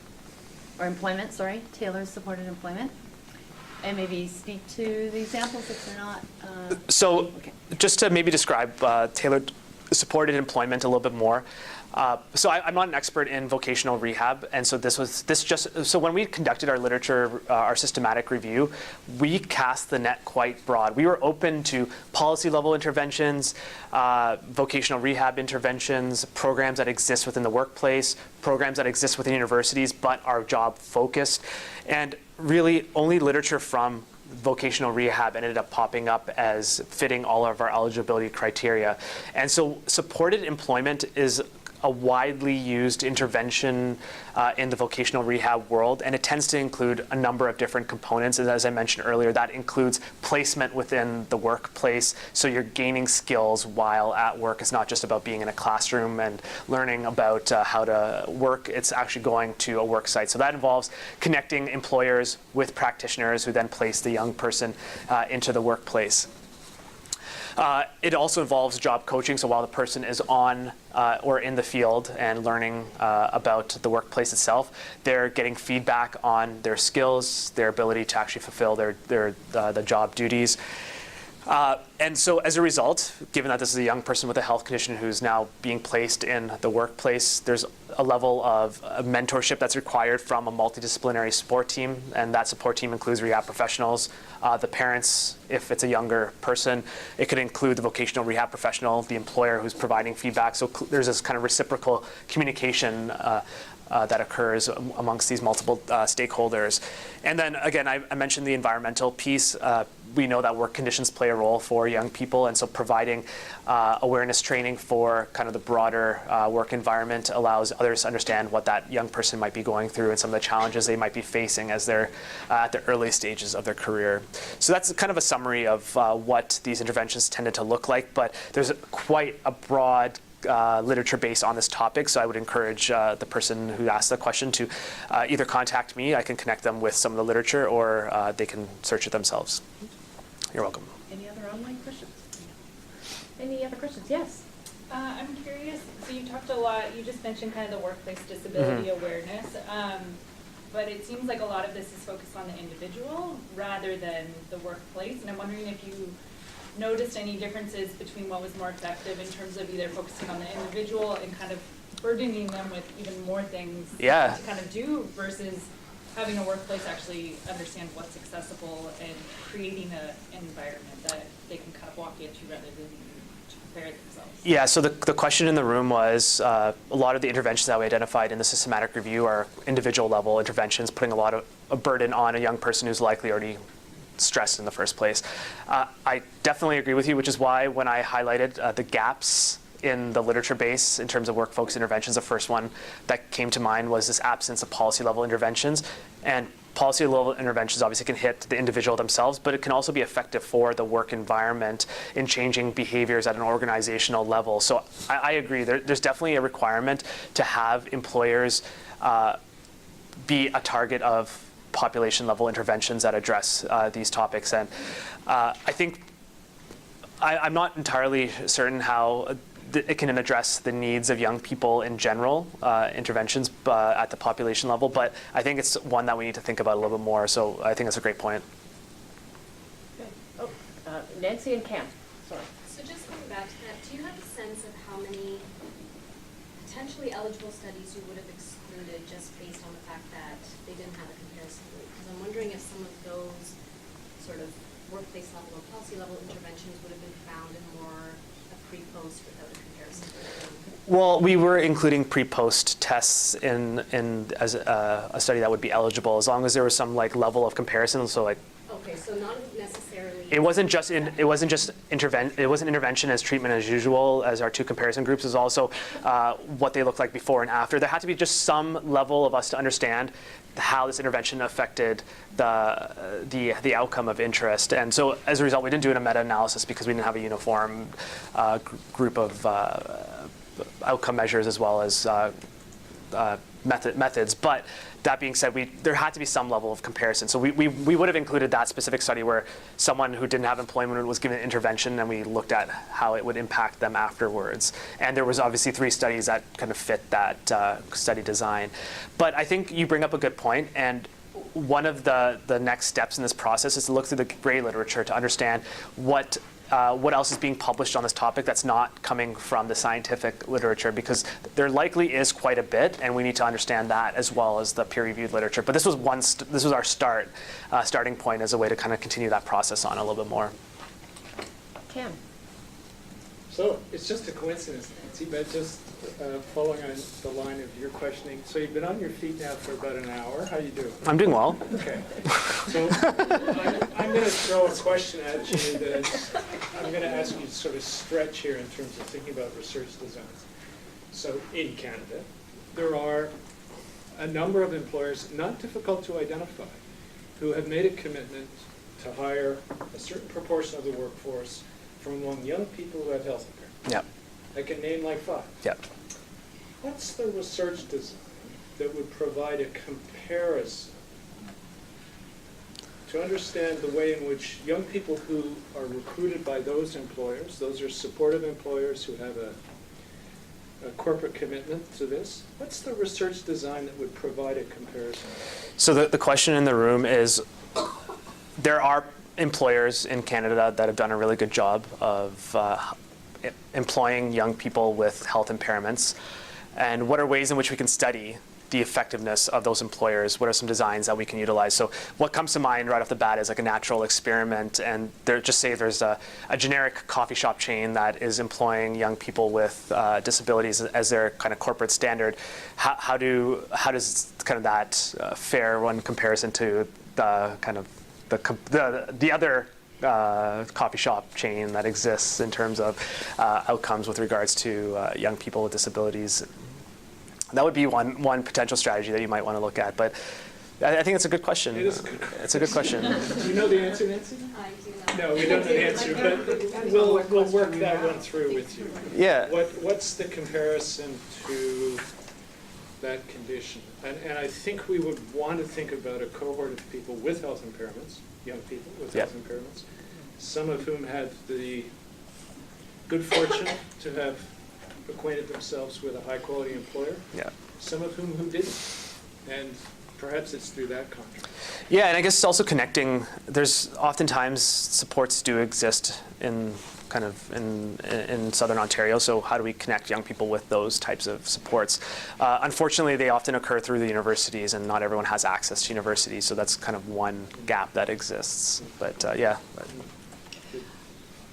S2: or employment, sorry, tailored supported employment, and maybe speak to the examples if they're not.
S1: So just to maybe describe tailored supported employment a little bit more. So I'm not an expert in vocational rehab, and so so when we conducted our literature, our systematic review, we cast the net quite broad. We were open to policy level interventions, vocational rehab interventions, programs that exist within the workplace, programs that exist within universities but are job focused, and really only literature from vocational rehab ended up popping up as fitting all of our eligibility criteria. And so supported employment is a widely used intervention in the vocational rehab world, and it tends to include a number of different components. And as I mentioned earlier, that includes placement within the workplace, so you're gaining skills while at work. It's not just about being in a classroom and learning about how to work. It's actually going to a work site. So that involves connecting employers with practitioners who then place the young person into the workplace. It also involves job coaching, so while the person is on or in the field and learning about the workplace itself, they're getting feedback on their skills, their ability to actually fulfill the job duties. And so as a result, given that this is a young person with a health condition who's now being placed in the workplace, there's a level of mentorship that's required from a multidisciplinary support team, and that support team includes rehab professionals, the parents, if it's a younger person. It could include the vocational rehab professional, the employer who's providing feedback. So there's this kind of reciprocal communication that occurs amongst these multiple stakeholders. And then again, I mentioned the environmental piece. We know that work conditions play a role for young people, and so providing awareness training for kind of the broader work environment allows others to understand what that young person might be going through and some of the challenges they might be facing as they're at the early stages of their career. So that's kind of a summary of what these interventions tended to look like, but there's quite a broad literature based on this topic, so I would encourage the person who asked the question to either contact me. I can connect them with some of the literature, or they can search it themselves. You're welcome.
S3: Any other online questions? Any other questions? Yes.
S7: I'm curious, so you talked a lot, you just mentioned kind of the workplace disability awareness, but it seems like a lot of this is focused on the individual rather than the workplace, and I'm wondering if you noticed any differences between what was more effective in terms of either focusing on the individual and kind of burdening them with even more things to kind of do versus having a workplace actually understand what's accessible and creating an environment that they can kind of walk into rather than to prepare themselves. Yeah, so the question in the room was a lot of the interventions that we identified in the systematic review are individual level interventions, putting a lot of a burden on a young person who's likely already stressed in the first place. I definitely agree with you, which is why when I highlighted the gaps in the literature base in terms of work-focused interventions, the first one that came to mind was this absence of policy-level interventions. And policy-level interventions obviously can hit the individual themselves, but it can also be effective for the work environment in changing behaviors at an organizational level. So I agree, there's definitely a requirement to have employers be a target of population-level interventions that address these topics. And I think I'm not entirely certain how it can address the needs of young people in general, interventions at the population level, but I think it's one that we need to think about a little bit more, so I think that's a great point.
S3: Okay. Oh, Nancy and Cam, sorry.
S8: So just going back to that, do you have a sense of how many potentially eligible studies you would have excluded just based on the fact that they didn't have a comparison group? Because I'm wondering if some of those sort of workplace level or policy level interventions would have been found in more a pre-post without a comparison group.
S1: Well, we were including pre-post tests in as a study that would be eligible, as long as there was some like level of comparison. So like.
S8: Okay, so not necessarily.
S1: It wasn't intervention as treatment as usual as our two comparison groups. It was also what they looked like before and after. There had to be just some level of us to understand how this intervention affected the outcome of interest. And so as a result, we didn't do a meta-analysis because we didn't have a uniform group of outcome measures as well as methods. But that being said, there had to be some level of comparison. So we would have included that specific study where someone who didn't have employment was given intervention, and we looked at how it would impact them afterwards. And there was obviously 3 studies that kind of fit that study design. But I think you bring up a good point, and one of the next steps in this process is to look through the gray literature to understand what what else is being published on this topic that's not coming from the scientific literature, because there likely is quite a bit, and we need to understand that as well as the peer-reviewed literature. But this was this was our starting point as a way to kind of continue that process on a little bit more.
S3: Cam?
S9: So it's just a coincidence, Nancy, but just following on the line of your questioning. So you've been on your feet now for about an hour. How you doing?
S1: I'm doing well.
S9: Okay. So I'm going to throw a question at you that I'm going to ask you to sort of stretch here in terms of thinking about research designs. So in Canada, there are a number of employers, not difficult to identify, who have made a commitment to hire a certain proportion of the workforce from among young people who have health impairment.
S1: Yep.
S9: I can name like 5.
S1: Yep.
S9: What's the research design that would provide a comparison to understand the way in which young people who are recruited by those employers, those are supportive employers who have a corporate commitment to this, what's the research design that would provide a comparison?
S1: So the question in the room is, there are employers in Canada that have done a really good job of employing young people with health impairments. And what are ways in which we can study the effectiveness of those employers? What are some designs that we can utilize? So what comes to mind right off the bat is like a natural experiment. And just say there's a generic coffee shop chain that is employing young people with disabilities as their kind of corporate standard. How does kind of that fare in comparison to the kind of the other coffee shop chain that exists in terms of outcomes with regards to young people with disabilities? That would be one potential strategy that you might want to look at. But I think it's a good question.
S9: It is a good question.
S1: It's a good question.
S9: Do you know the answer, Nancy?
S8: I do know.
S9: No, we don't know the answer, but we'll work that one through with you.
S1: Yeah.
S9: What's the comparison to that condition? And I think we would want to think about a cohort of people with health impairments, young people with health impairments, some of whom have the good fortune to have acquainted themselves with a high-quality employer, some of whom who didn't. And perhaps it's through that contrast.
S1: Yeah, and I guess it's also connecting. There's oftentimes supports do exist in kind of in Southern Ontario, so how do we connect young people with those types of supports? Unfortunately, they often occur through the universities, and not everyone has access to universities, so that's kind of one gap that exists. But yeah.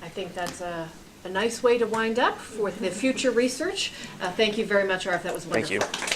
S3: I think that's a nice way to wind up for the future research. Thank you very much, Arif. That was wonderful.
S1: Thank you.